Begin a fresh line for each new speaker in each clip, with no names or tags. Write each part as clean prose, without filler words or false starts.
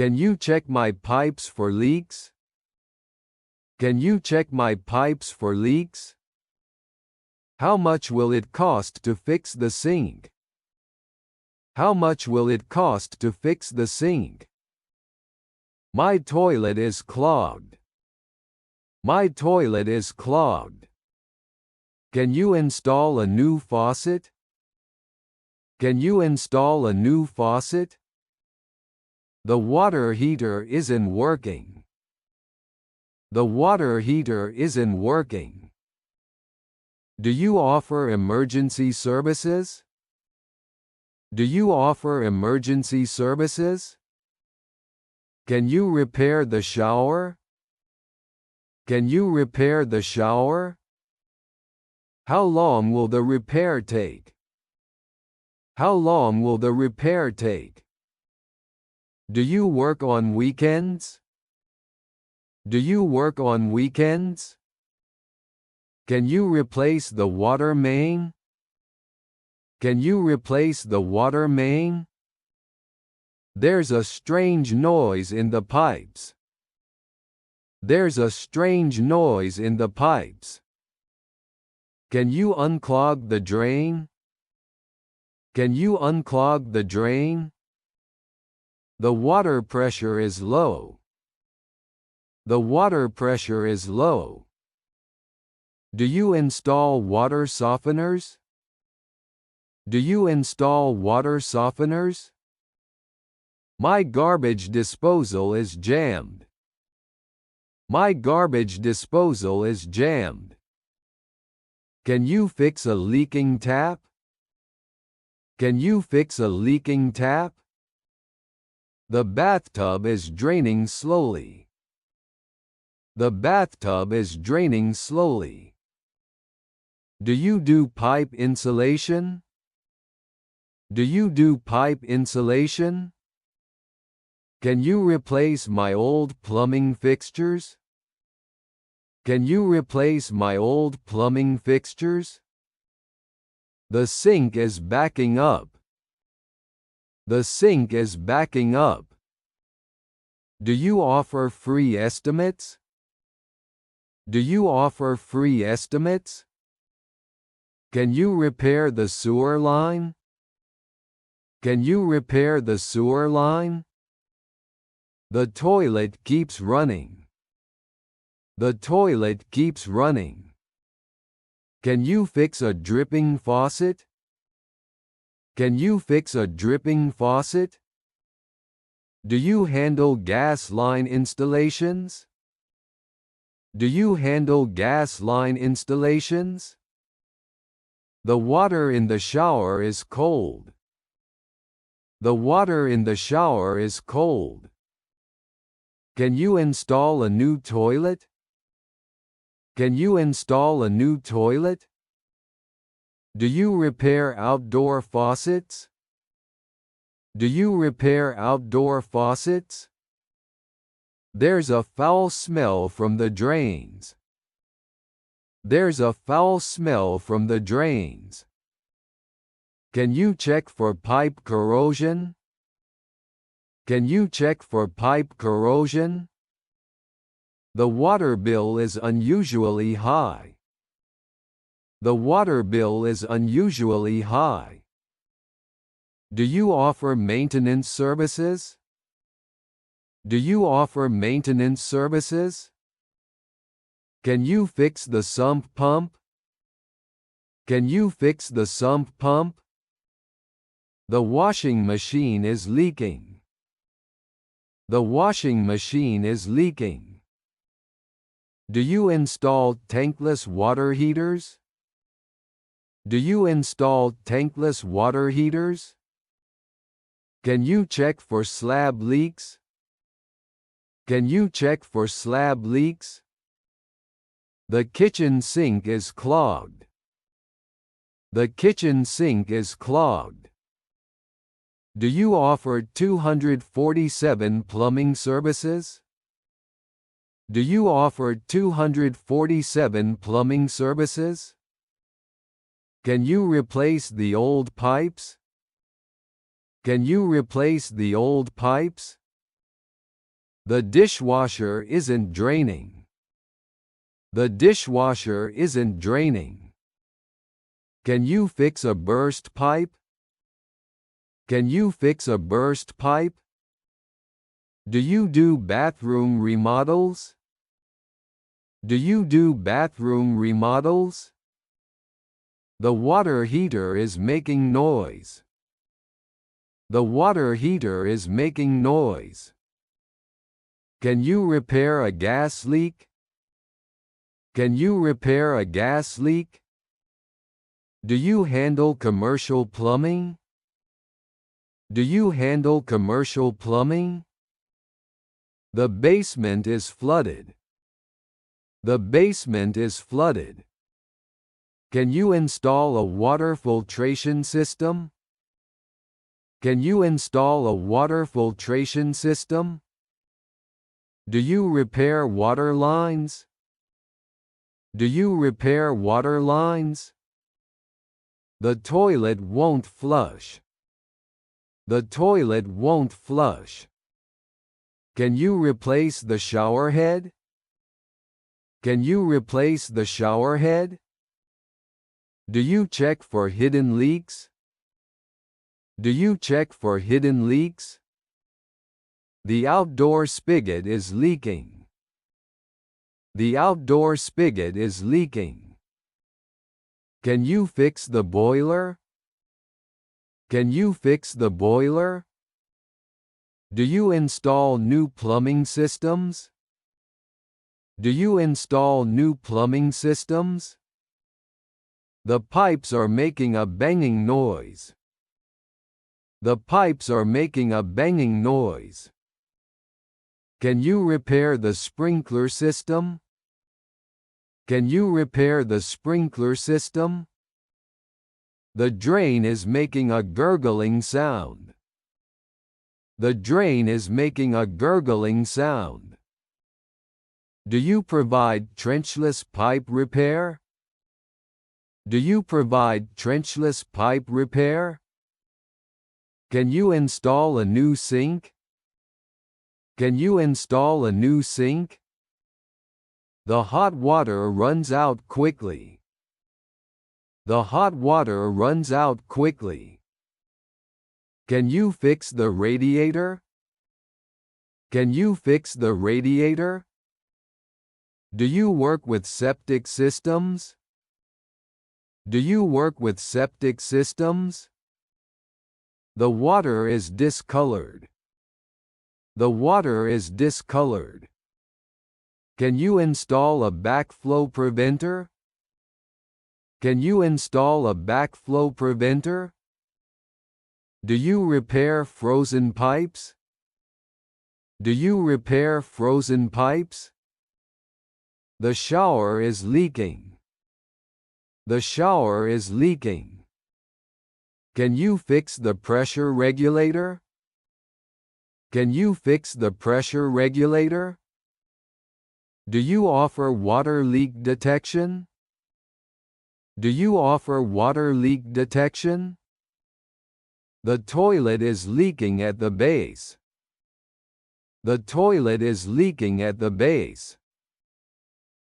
Can you check my pipes for leaks? Can you check my pipes for leaks? How much will it cost to fix the sink? How much will it cost to fix the sink? My toilet is clogged. My toilet is clogged. Can you install a new faucet? Can you install a new faucet? The water heater isn't working. The water heater isn't working. Do you offer emergency services? Do you offer emergency services? Can you repair the shower? Can you repair the shower? How long will the repair take? How long will the repair take? Do you work on weekends? Do you work on weekends? Can you replace the water main? Can you replace the water main? There's a strange noise in the pipes. There's a strange noise in the pipes. Can you unclog the drain? Can you unclog the drain? The water pressure is low. The water pressure is low. Do you install water softeners? Do you install water softeners? My garbage disposal is jammed. My garbage disposal is jammed. Can you fix a leaking tap? Can you fix a leaking tap? The bathtub is draining slowly. The bathtub is draining slowly. Do you do pipe insulation? Do you do pipe insulation? Can you replace my old plumbing fixtures? Can you replace my old plumbing fixtures? The sink is backing up. The sink is backing up. Do you offer free estimates? Do you offer free estimates? Can you repair the sewer line? Can you repair the sewer line? The toilet keeps running. The toilet keeps running. Can you fix a dripping faucet? Can you fix a dripping faucet? Do you handle gas line installations? Do you handle gas line installations? The water in the shower is cold. The water in the shower is cold. Can you install a new toilet? Can you install a new toilet? Do you repair outdoor faucets? Do you repair outdoor faucets? There's a foul smell from the drains. There's a foul smell from the drains. Can you check for pipe corrosion? Can you check for pipe corrosion? The water bill is unusually high. The water bill is unusually high. Do you offer maintenance services? Do you offer maintenance services? Can you fix the sump pump? Can you fix the sump pump? The washing machine is leaking. The washing machine is leaking. Do you install tankless water heaters? Do you install tankless water heaters? Can you check for slab leaks? Can you check for slab leaks? The kitchen sink is clogged. The kitchen sink is clogged. Do you offer 247 plumbing services? Do you offer 247 plumbing services? Can you replace the old pipes? Can you replace the old pipes? The dishwasher isn't draining. The dishwasher isn't draining. Can you fix a burst pipe? Can you fix a burst pipe? Do you do bathroom remodels? Do you do bathroom remodels? The water heater is making noise. The water heater is making noise. Can you repair a gas leak? Can you repair a gas leak? Do you handle commercial plumbing? Do you handle commercial plumbing? The basement is flooded. The basement is flooded. Can you install a water filtration system? Can you install a water filtration system? Do you repair water lines? Do you repair water lines? The toilet won't flush. The toilet won't flush. Can you replace the shower head? Can you replace the shower head? Do you check for hidden leaks? Do you check for hidden leaks? The outdoor spigot is leaking. The outdoor spigot is leaking. Can you fix the boiler? Can you fix the boiler? Do you install new plumbing systems? Do you install new plumbing systems? The pipes are making a banging noise. The pipes are making a banging noise. Can you repair the sprinkler system? Can you repair the sprinkler system? The drain is making a gurgling sound. The drain is making a gurgling sound. Do you provide trenchless pipe repair? Do you provide trenchless pipe repair? Can you install a new sink? Can you install a new sink? The hot water runs out quickly. The hot water runs out quickly. Can you fix the radiator? Can you fix the radiator? Do you work with septic systems? Do you work with septic systems? The water is discolored. The water is discolored. Can you install a backflow preventer? Can you install a backflow preventer? Do you repair frozen pipes? Do you repair frozen pipes? The shower is leaking. The shower is leaking. Can you fix the pressure regulator? Can you fix the pressure regulator? Do you offer water leak detection? Do you offer water leak detection? The toilet is leaking at the base. The toilet is leaking at the base.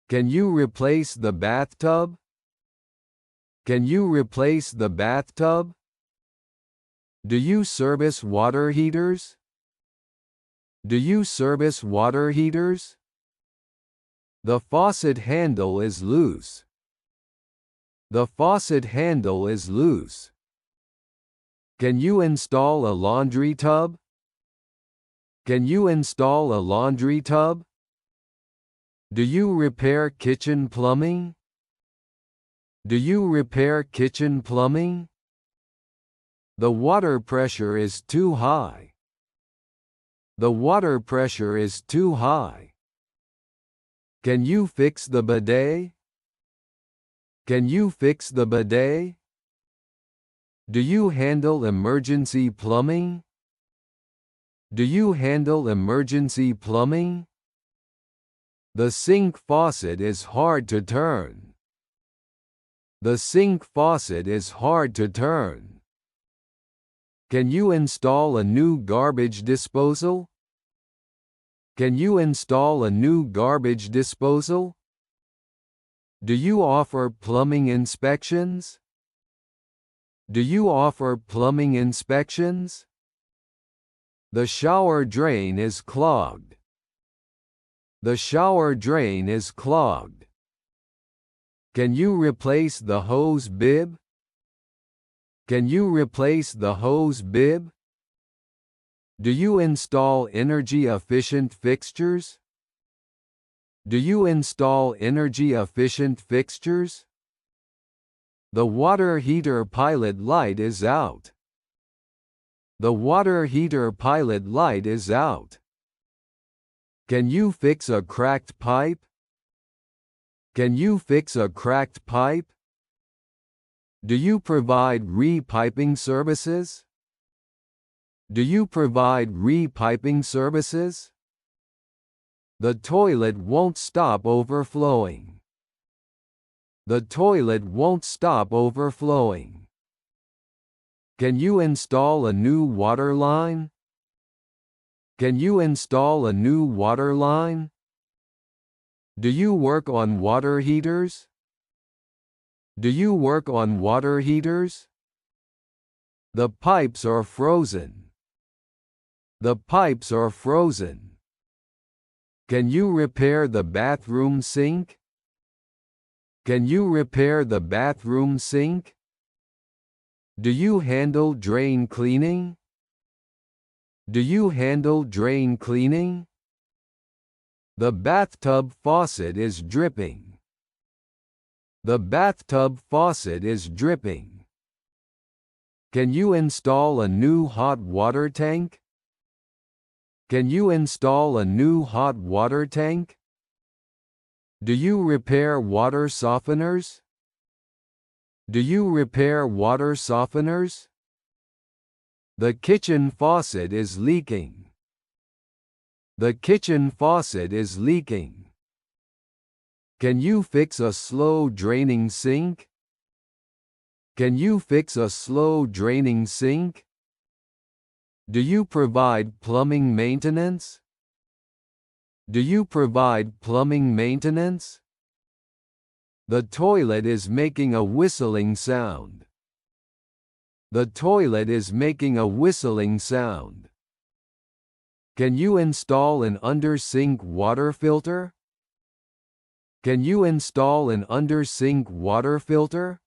Can you replace the bathtub? Can you replace the bathtub? Do you service water heaters? Do you service water heaters? The faucet handle is loose. The faucet handle is loose. Can you install a laundry tub? Can you install a laundry tub? Do you repair kitchen plumbing? Do you repair kitchen plumbing? The water pressure is too high. The water pressure is too high. Can you fix the bidet? Can you fix the bidet? Do you handle emergency plumbing? Do you handle emergency plumbing? The sink faucet is hard to turn. The sink faucet is hard to turn. Can you install a new garbage disposal? Can you install a new garbage disposal? Do you offer plumbing inspections? Do you offer plumbing inspections? The shower drain is clogged. The shower drain is clogged. Can you replace the hose bib? Can you replace the hose bib? Do you install energy-efficient fixtures? Do you install energy-efficient fixtures? The water heater pilot light is out. The water heater pilot light is out. Can you fix a cracked pipe? Can you fix a cracked pipe? Do you provide repiping services? Do you provide repiping services? The toilet won't stop overflowing. The toilet won't stop overflowing. Can you install a new water line? Can you install a new water line? Do you work on water heaters? Do you work on water heaters? The pipes are frozen. The pipes are frozen. Can you repair the bathroom sink? Can you repair the bathroom sink? Do you handle drain cleaning? Do you handle drain cleaning? The bathtub faucet is dripping. The bathtub faucet is dripping. Can you install a new hot water tank? Can you install a new hot water tank? Do you repair water softeners? Do you repair water softeners? The kitchen faucet is leaking. The kitchen faucet is leaking. Can you fix a slow draining sink? Can you fix a slow draining sink? Do you provide plumbing maintenance? Do you provide plumbing maintenance? The toilet is making a whistling sound. The toilet is making a whistling sound. Can you install an under-sink water filter? Can you install an under-sink water filter?